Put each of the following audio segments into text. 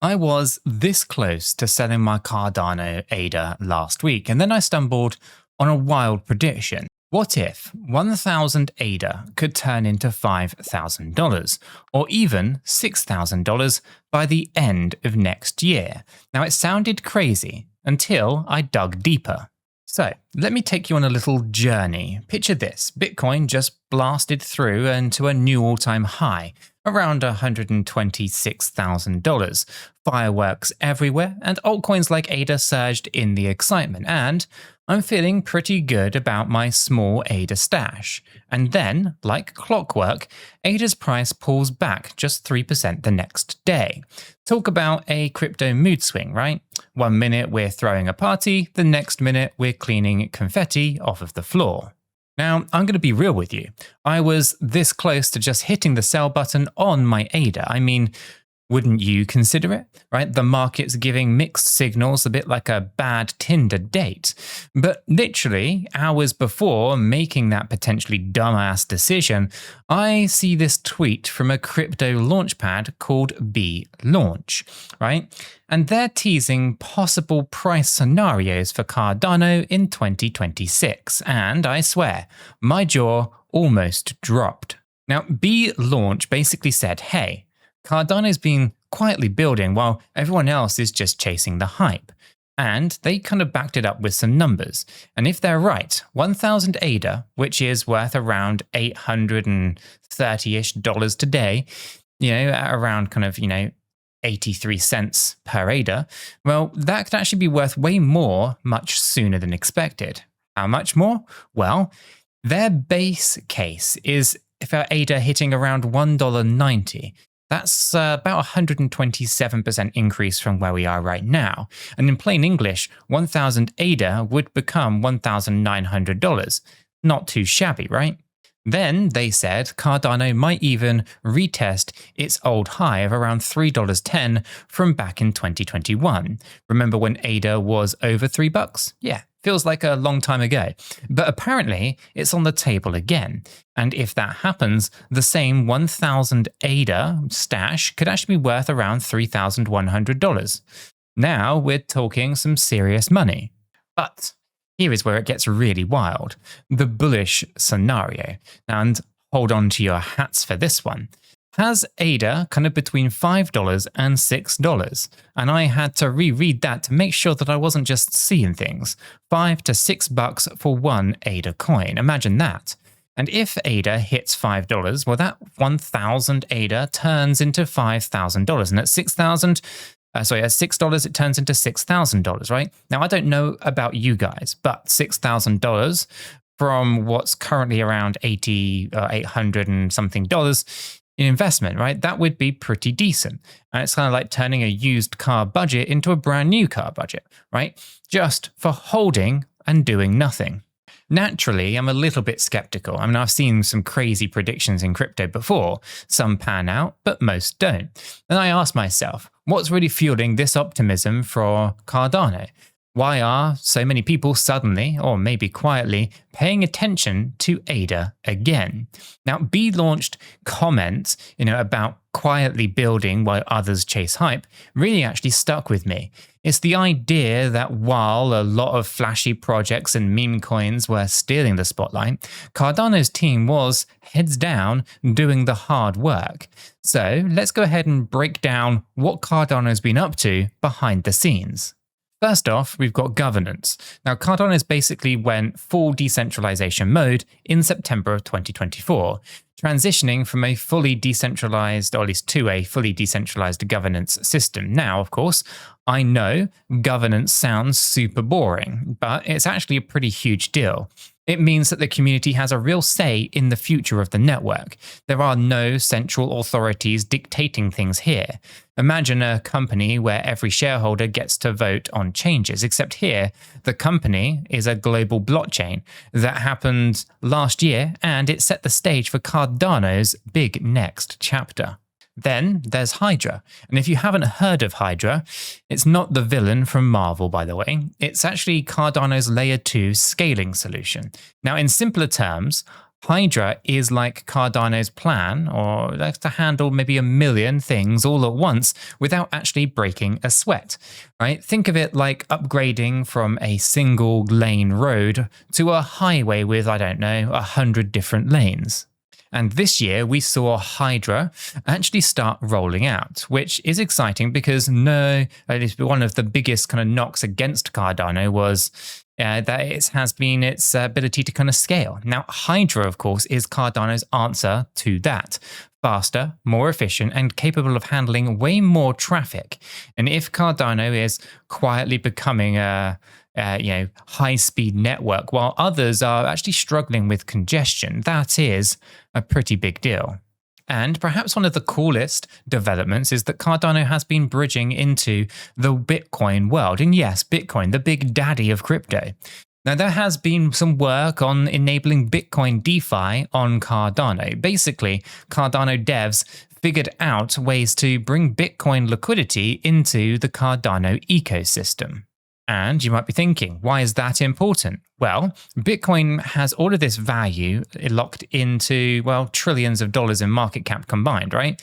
I was this close to selling my Cardano ADA last week, and then I stumbled on a wild prediction. What if 1,000 ADA could turn into $5,000, or even $6,000 by the end of next year? Now, it sounded crazy until I dug deeper. So, let me take you on a little journey. Picture this: Bitcoin just blasted through into a new all-time high, around $126,000. Fireworks everywhere, and altcoins like ADA surged in the excitement, and I'm feeling pretty good about my small ADA stash. And then, like clockwork, ADA's price pulls back just 3% the next day. Talk about a crypto mood swing, right? 1 minute we're throwing a party, the next minute we're cleaning confetti off of the floor. Now, I'm going to be real with you. I was this close to just hitting the sell button on my ADA. I mean, wouldn't you consider it, right? The market's giving mixed signals, a bit like a bad Tinder date. But literally, hours before making that potentially dumbass decision, I see this tweet from a crypto launchpad called BeLaunch, right? And they're teasing possible price scenarios for Cardano in 2026. And I swear, my jaw almost dropped. Now, BeLaunch basically said, hey, Cardano's been quietly building while everyone else is just chasing the hype. And they kind of backed it up with some numbers. And if they're right, 1,000 ADA, which is worth around $830-ish today, at around 83 cents per ADA, well, that could actually be worth way more much sooner than expected. How much more? Well, their base case is if our ADA hitting around $1.90. That's about 127% increase from where we are right now. And in plain English, 1,000 ADA would become $1,900. Not too shabby, right? Then they said Cardano might even retest its old high of around $3.10 from back in 2021. Remember when ADA was over $3? Yeah. Feels like a long time ago, but apparently it's on the table again. And if that happens, the same 1,000 ADA stash could actually be worth around $3,100. Now we're talking some serious money. But here is where it gets really wild. The bullish scenario. And hold on to your hats for this one. Has ADA kind of between $5 and $6? And I had to reread that to make sure that I wasn't just seeing things. $5 to $6 for one ADA coin. Imagine that. And if ADA hits $5, well, that 1,000 ADA turns into $5,000. And at at $6, it turns into $6,000, right? Now, I don't know about you guys, but $6,000 from what's currently around $800 and something in investment, right? That would be pretty decent. And it's kind of like turning a used car budget into a brand new car budget, right? Just for holding and doing nothing. Naturally, I'm a little bit skeptical. I mean, I've seen some crazy predictions in crypto before. Some pan out, but most don't. And I ask myself, what's really fueling this optimism for Cardano? Why are so many people suddenly, or maybe quietly, paying attention to ADA again? Now, BeLaunched comments, about quietly building while others chase hype, really actually stuck with me. It's the idea that while a lot of flashy projects and meme coins were stealing the spotlight, Cardano's team was heads down doing the hard work. So let's go ahead and break down what Cardano's been up to behind the scenes. First off, we've got governance. Now, Cardano's basically went full decentralization mode in September of 2024, transitioning from a fully decentralized, or at least to a fully decentralized governance system. Now, of course, I know governance sounds super boring, but it's actually a pretty huge deal. It means that the community has a real say in the future of the network. There are no central authorities dictating things here. Imagine a company where every shareholder gets to vote on changes, except here, the company is a global blockchain that happened last year, and it set the stage for Cardano's big next chapter. Then there's Hydra. And if you haven't heard of Hydra, it's not the villain from Marvel, by the way. It's actually Cardano's Layer 2 scaling solution. Now, in simpler terms, Hydra is like Cardano's plan, or that's to handle maybe a million things all at once without actually breaking a sweat, right? Think of it like upgrading from a single lane road to a highway with, I don't know, 100 different lanes. And this year we saw Hydra actually start rolling out, which is exciting because at least one of the biggest kind of knocks against Cardano was that it has been its ability to kind of scale. Now, Hydra, of course, is Cardano's answer to that. Faster, more efficient, and capable of handling way more traffic. And if Cardano is quietly becoming a high-speed network, while others are actually struggling with congestion, that is a pretty big deal. And perhaps one of the coolest developments is that Cardano has been bridging into the Bitcoin world. And yes, Bitcoin, the big daddy of crypto. Now, there has been some work on enabling Bitcoin DeFi on Cardano. Basically, Cardano devs figured out ways to bring Bitcoin liquidity into the Cardano ecosystem. And you might be thinking, why is that important? Well, Bitcoin has all of this value locked into, trillions of dollars in market cap combined, right?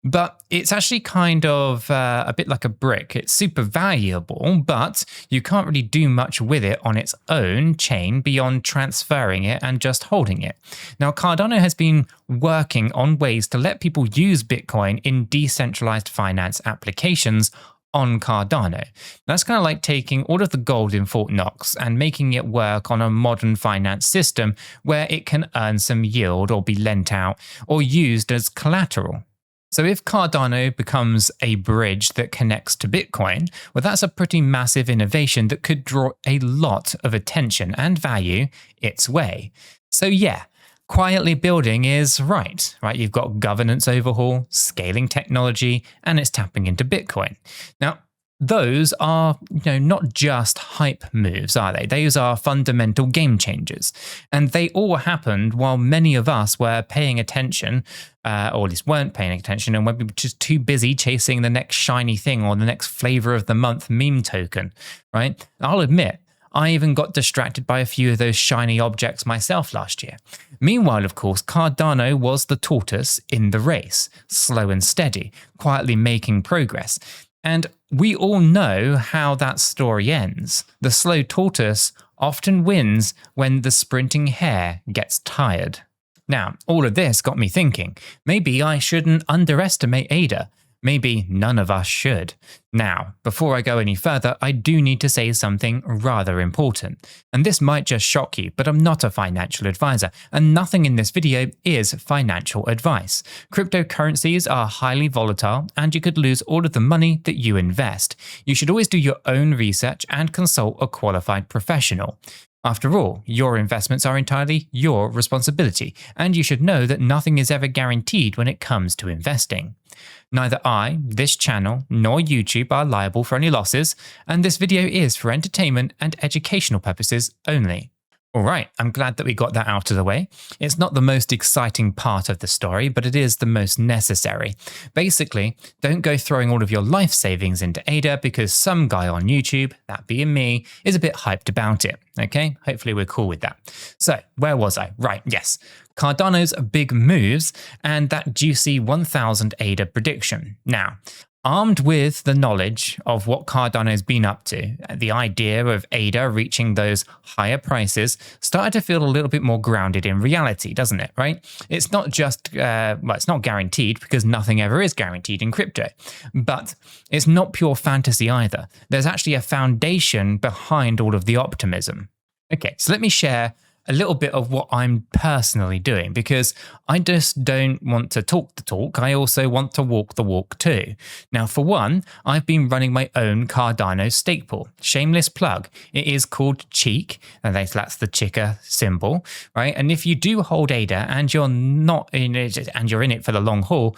But it's actually kind of a bit like a brick. It's super valuable, but you can't really do much with it on its own chain beyond transferring it and just holding it. Now, Cardano has been working on ways to let people use Bitcoin in decentralized finance applications on Cardano. That's kind of like taking all of the gold in Fort Knox and making it work on a modern finance system where it can earn some yield or be lent out or used as collateral. So if Cardano becomes a bridge that connects to Bitcoin, well, that's a pretty massive innovation that could draw a lot of attention and value its way. So yeah, quietly building is right? You've got governance overhaul, scaling technology, and it's tapping into Bitcoin. Now, those are not just hype moves, are they? Those are fundamental game changers. And they all happened while many of us were paying attention, or at least weren't paying attention, and were just too busy chasing the next shiny thing or the next flavor of the month meme token, right? I'll admit, I even got distracted by a few of those shiny objects myself last year. Meanwhile, of course, Cardano was the tortoise in the race, slow and steady, quietly making progress. And we all know how that story ends. The slow tortoise often wins when the sprinting hare gets tired. Now, all of this got me thinking, maybe I shouldn't underestimate ADA. Maybe none of us should. Now, before I go any further, I do need to say something rather important. And this might just shock you, but I'm not a financial advisor, and nothing in this video is financial advice. Cryptocurrencies are highly volatile, and you could lose all of the money that you invest. You should always do your own research and consult a qualified professional. After all, your investments are entirely your responsibility, and you should know that nothing is ever guaranteed when it comes to investing. Neither I, this channel, nor YouTube are liable for any losses, and this video is for entertainment and educational purposes only. Alright, I'm glad that we got that out of the way. It's not the most exciting part of the story, but it is the most necessary. Basically, don't go throwing all of your life savings into ADA because some guy on YouTube, that being me, is a bit hyped about it. Okay, hopefully we're cool with that. So, where was I? Right, yes. Cardano's big moves and that juicy 1000 ADA prediction. Now, armed with the knowledge of what Cardano's been up to, the idea of ADA reaching those higher prices started to feel a little bit more grounded in reality, doesn't it, right? It's not just, it's not guaranteed because nothing ever is guaranteed in crypto, but it's not pure fantasy either. There's actually a foundation behind all of the optimism. Okay, so let me share a little bit of what I'm personally doing because I just don't want to talk the talk. I also want to walk the walk too. Now, for one, I've been running my own Cardano stake pool. Shameless plug. It is called Cheek, and that's the chica symbol, right? And if you do hold ADA and you're not in it, and you're in it for the long haul,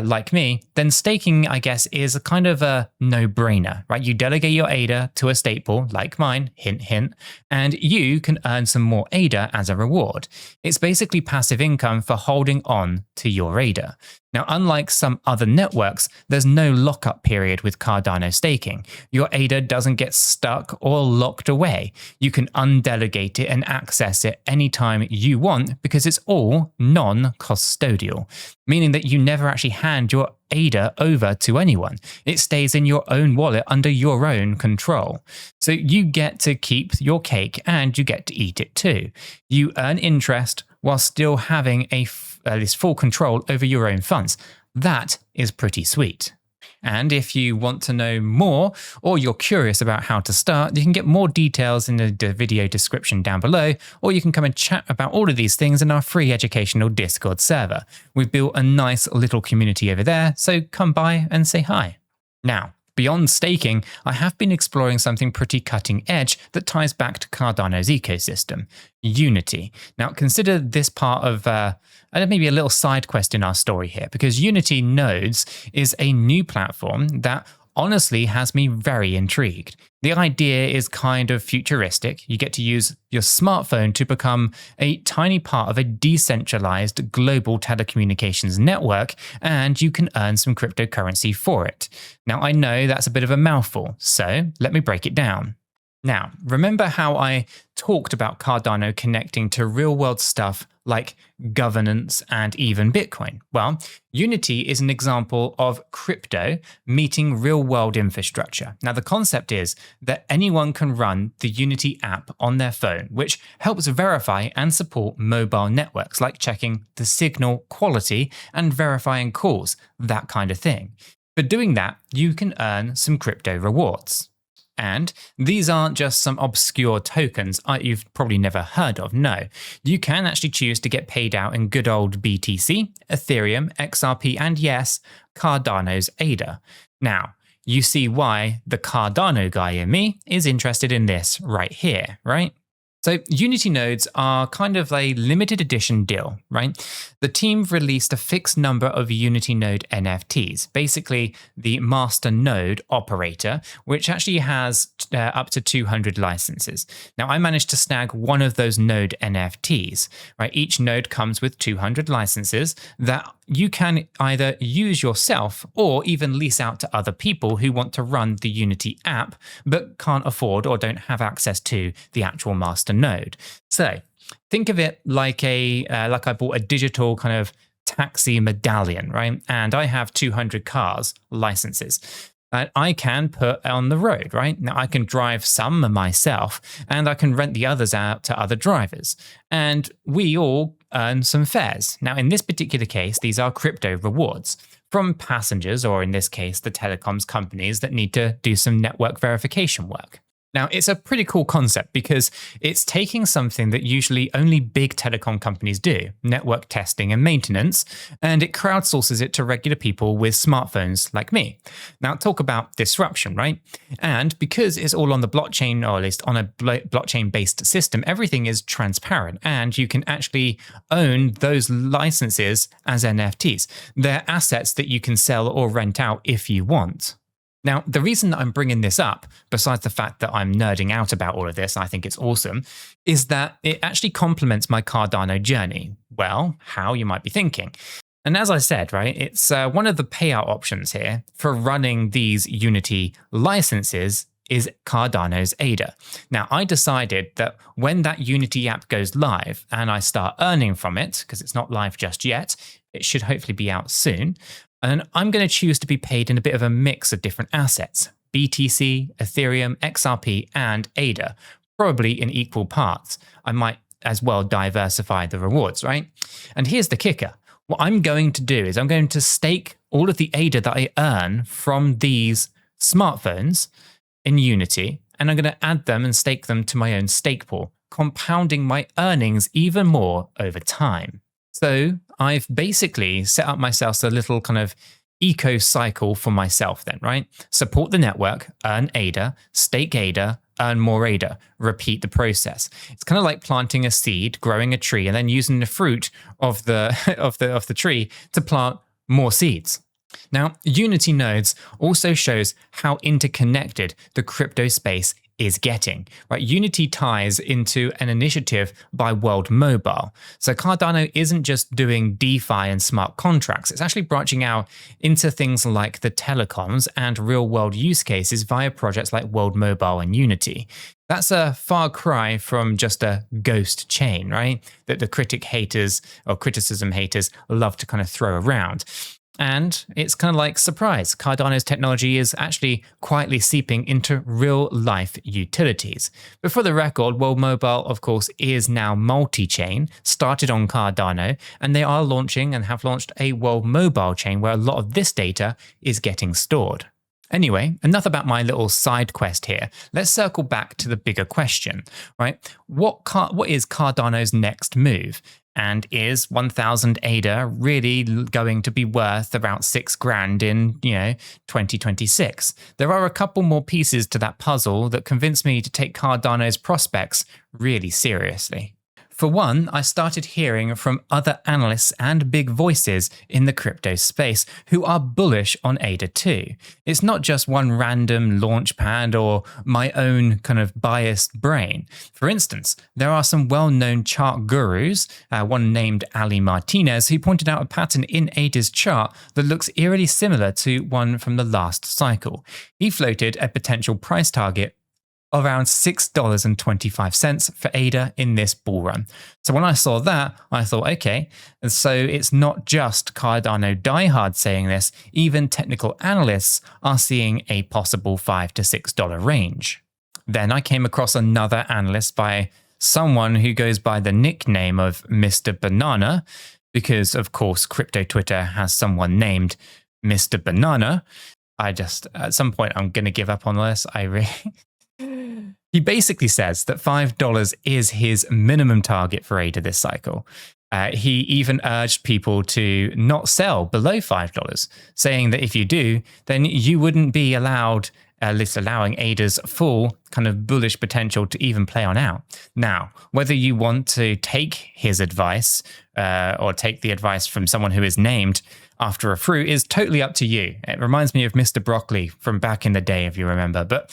like me, then staking, I guess, is a kind of a no-brainer, right? You delegate your ADA to a stake pool, like mine, hint, hint, and you can earn some more ADA as a reward. It's basically passive income for holding on to your ADA. Now, unlike some other networks, there's no lockup period with Cardano staking. Your ADA doesn't get stuck or locked away. You can undelegate it and access it anytime you want because it's all non-custodial, meaning that you never actually hand your ADA over to anyone. It stays in your own wallet under your own control. So you get to keep your cake and you get to eat it too. You earn interest while still having this full control over your own funds. That is pretty sweet. And if you want to know more or you're curious about how to start, you can get more details in the video description down below, or you can come and chat about all of these things in our free educational Discord server. We've built a nice little community over there, so come by and say hi. Now, beyond staking, I have been exploring something pretty cutting edge that ties back to Cardano's ecosystem, Unity. Now, consider this part of maybe a little side quest in our story here, because Unity Nodes is a new platform that honestly has me very intrigued. The idea is kind of futuristic. You get to use your smartphone to become a tiny part of a decentralized global telecommunications network, and you can earn some cryptocurrency for it. Now, I know that's a bit of a mouthful, so let me break it down. Now, remember how I talked about Cardano connecting to real-world stuff like governance and even Bitcoin? Well, Unity is an example of crypto meeting real-world infrastructure. Now, the concept is that anyone can run the Unity app on their phone, which helps verify and support mobile networks, like checking the signal quality and verifying calls, that kind of thing. For doing that, you can earn some crypto rewards. And these aren't just some obscure tokens you've probably never heard of, no. You can actually choose to get paid out in good old BTC, Ethereum, XRP, and yes, Cardano's ADA. Now, you see why the Cardano guy in me is interested in this right here, right? So Unity nodes are kind of a limited edition deal, right? The team released a fixed number of Unity node NFTs, basically the master node operator, which actually has up to 200 licenses. Now, I managed to snag one of those node NFTs, right? Each node comes with 200 licenses that you can either use yourself or even lease out to other people who want to run the Unity app but can't afford or don't have access to the actual master node. So think of it like I bought a digital kind of taxi medallion, right? And I have 200 cars licenses. I can put on the road, right? Now I can drive some myself and I can rent the others out to other drivers. And we all earn some fares. Now in this particular case, these are crypto rewards from passengers, or in this case, the telecoms companies that need to do some network verification work. Now, it's a pretty cool concept because it's taking something that usually only big telecom companies do, network testing and maintenance, and it crowdsources it to regular people with smartphones like me. Now, talk about disruption, right? And because it's all on the blockchain, or at least on a blockchain-based system, everything is transparent, and you can actually own those licenses as NFTs. They're assets that you can sell or rent out if you want. Now, the reason that I'm bringing this up, besides the fact that I'm nerding out about all of this, and I think it's awesome, is that it actually complements my Cardano journey. Well, how, you might be thinking. And as I said, right, it's one of the payout options here for running these Unity licenses is Cardano's ADA. Now, I decided that when that Unity app goes live and I start earning from it, because it's not live just yet, it should hopefully be out soon, and I'm going to choose to be paid in a bit of a mix of different assets, BTC, Ethereum, XRP, and ADA, probably in equal parts. I might as well diversify the rewards, right? And here's the kicker. What I'm going to do is I'm going to stake all of the ADA that I earn from these smartphones in Unity, and I'm going to add them and stake them to my own stake pool, compounding my earnings even more over time. So I've basically set up myself a little kind of eco cycle for myself then, right? Support the network, earn ADA, stake ADA, earn more ADA, repeat the process. It's kind of like planting a seed, growing a tree, and then using the fruit of the tree to plant more seeds. Now, Unity nodes also shows how interconnected the crypto space is getting, right? Unity ties into an initiative by World Mobile. So Cardano isn't just doing DeFi and smart contracts. It's actually branching out into things like the telecoms and real-world use cases via projects like World Mobile and Unity. That's a far cry from just a ghost chain, right? That the criticism haters love to kind of throw around. And it's kind of like, surprise, Cardano's technology is actually quietly seeping into real-life utilities. But for the record, World Mobile, of course, is now multi-chain, started on Cardano, and they are launching and have launched a World Mobile chain where a lot of this data is getting stored. Anyway, enough about my little side quest here. Let's circle back to the bigger question, right? What is Cardano's next move? And is 1,000 ADA really going to be worth about $6,000 in, 2026? There are a couple more pieces to that puzzle that convince me to take Cardano's prospects really seriously. For one, I started hearing from other analysts and big voices in the crypto space who are bullish on ADA too. It's not just one random launchpad or my own kind of biased brain. For instance, there are some well-known chart gurus, one named Ali Martinez, who pointed out a pattern in ADA's chart that looks eerily similar to one from the last cycle. He floated a potential price target around $6.25 for ADA in this bull run. So when I saw that, I thought, okay, and so it's not just Cardano diehard saying this, even technical analysts are seeing a possible $5 to $6 range. Then I came across another analyst by someone who goes by the nickname of Mr. Banana, because of course crypto Twitter has someone named Mr. Banana. At some point I'm going to give up on this. He basically says that $5 is his minimum target for ADA this cycle. He even urged people to not sell below $5, saying that if you do, then you wouldn't be allowing ADA's full kind of bullish potential to even play on out. Now, whether you want to take his advice or take the advice from someone who is named after a fruit is totally up to you. It reminds me of Mr. Broccoli from back in the day, if you remember. But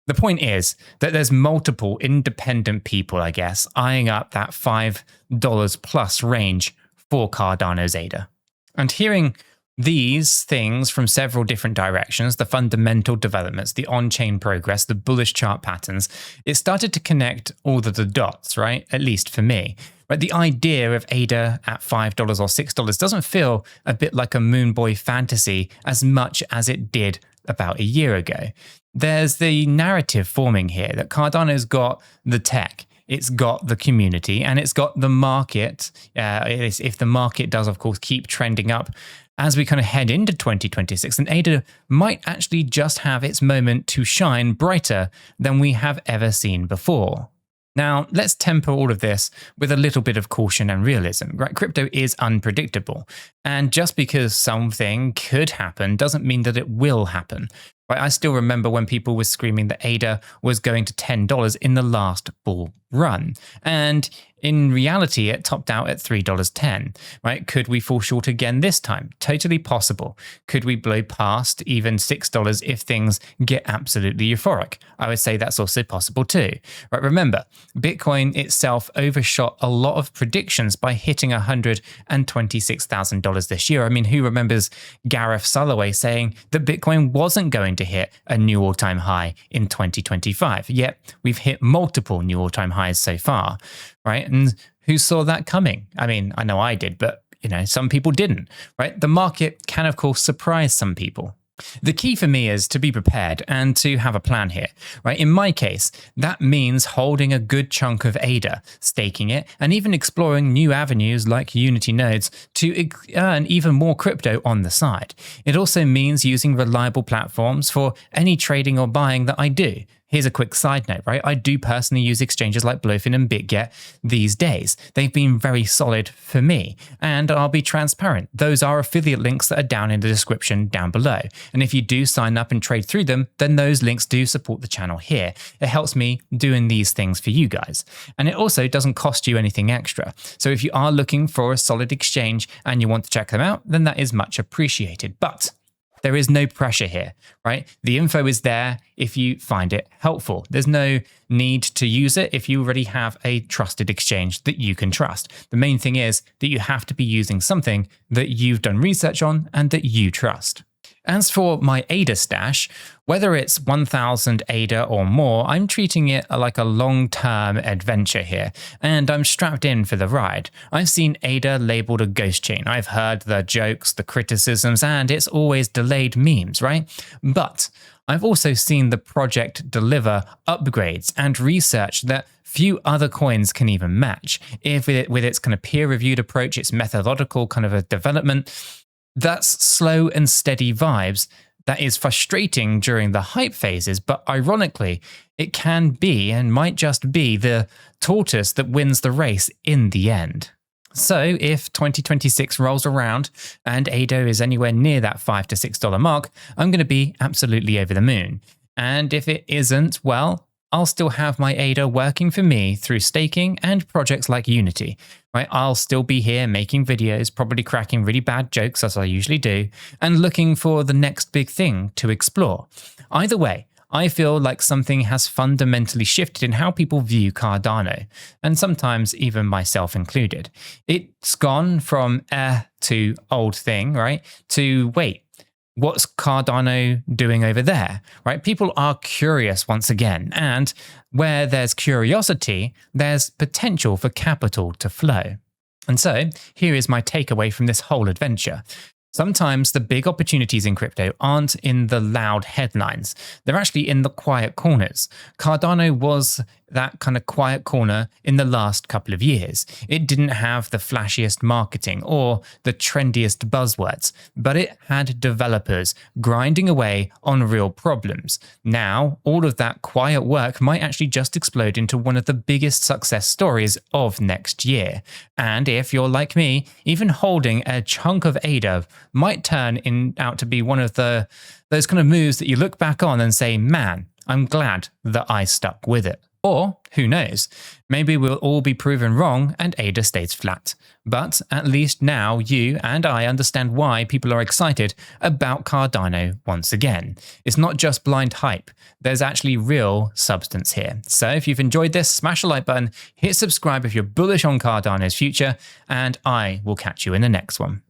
the point is that there's multiple independent people, I guess, eyeing up that $5 plus range for Cardano's ADA. And hearing these things from several different directions, the fundamental developments, the on-chain progress, the bullish chart patterns, it started to connect all of the dots, right? At least for me. Right? The idea of ADA at $5 or $6 doesn't feel a bit like a Moon Boy fantasy as much as it did about a year ago. There's the narrative forming here that Cardano's got the tech, it's got the community, and it's got the market. If the market does, of course, keep trending up as we kind of head into 2026, then ADA might actually just have its moment to shine brighter than we have ever seen before. Now, let's temper all of this with a little bit of caution and realism. Right? Crypto is unpredictable, and just because something could happen doesn't mean that it will happen. Right? I still remember when people were screaming that ADA was going to $10 in the last bull run, and in reality, it topped out at $3.10, right? Could we fall short again this time? Totally possible. Could we blow past even $6 if things get absolutely euphoric? I would say that's also possible too. Right? Remember, Bitcoin itself overshot a lot of predictions by hitting $126,000 this year. I mean, who remembers Gareth Soloway saying that Bitcoin wasn't going to hit a new all-time high in 2025? Yet we've hit multiple new all-time highs so far. Right? And who saw that coming? I mean, I know I did, but some people didn't, right? The market can, of course, surprise some people. The key for me is to be prepared and to have a plan here, right? In my case, that means holding a good chunk of ADA, staking it, and even exploring new avenues like Unity nodes to earn even more crypto on the side. It also means using reliable platforms for any trading or buying that I do. Here's a quick side note, right? I do personally use exchanges like Blowfin and BitGet these days. They've been very solid for me, and I'll be transparent. Those are affiliate links that are down in the description down below. And if you do sign up and trade through them, then those links do support the channel here. It helps me doing these things for you guys. And it also doesn't cost you anything extra. So if you are looking for a solid exchange and you want to check them out, then that is much appreciated. But There is no pressure here, right? The info is there if you find it helpful. There's no need to use it if you already have a trusted exchange that you can trust. The main thing is that you have to be using something that you've done research on and that you trust. As for my ADA stash, whether it's 1,000 ADA or more, I'm treating it like a long-term adventure here, and I'm strapped in for the ride. I've seen ADA labeled a ghost chain. I've heard the jokes, the criticisms, and it's always delayed memes, right? But I've also seen the project deliver upgrades and research that few other coins can even match. If with its kind of peer-reviewed approach, its methodological kind of a development, that's slow and steady vibes that is frustrating during the hype phases, but ironically, it can be and might just be the tortoise that wins the race in the end. So if 2026 rolls around and ADA is anywhere near that $5 to $6 mark, I'm going to be absolutely over the moon. And if it isn't, well, I'll still have my ADA working for me through staking and projects like Unity, right? I'll still be here making videos, probably cracking really bad jokes as I usually do, and looking for the next big thing to explore. Either way, I feel like something has fundamentally shifted in how people view Cardano, and sometimes even myself included. It's gone from to old thing, right? To wait, what's Cardano doing over there, right? People are curious once again, and where there's curiosity, there's potential for capital to flow. And so here is my takeaway from this whole adventure. Sometimes the big opportunities in crypto aren't in the loud headlines. They're actually in the quiet corners. Cardano was that kind of quiet corner in the last couple of years. It didn't have the flashiest marketing or the trendiest buzzwords, but it had developers grinding away on real problems. Now, all of that quiet work might actually just explode into one of the biggest success stories of next year. And if you're like me, even holding a chunk of ADA might turn out to be one of those kind of moves that you look back on and say, man, I'm glad that I stuck with it. Or, who knows, maybe we'll all be proven wrong and ADA stays flat. But at least now you and I understand why people are excited about Cardano once again. It's not just blind hype. There's actually real substance here. So if you've enjoyed this, smash the like button, hit subscribe if you're bullish on Cardano's future, and I will catch you in the next one.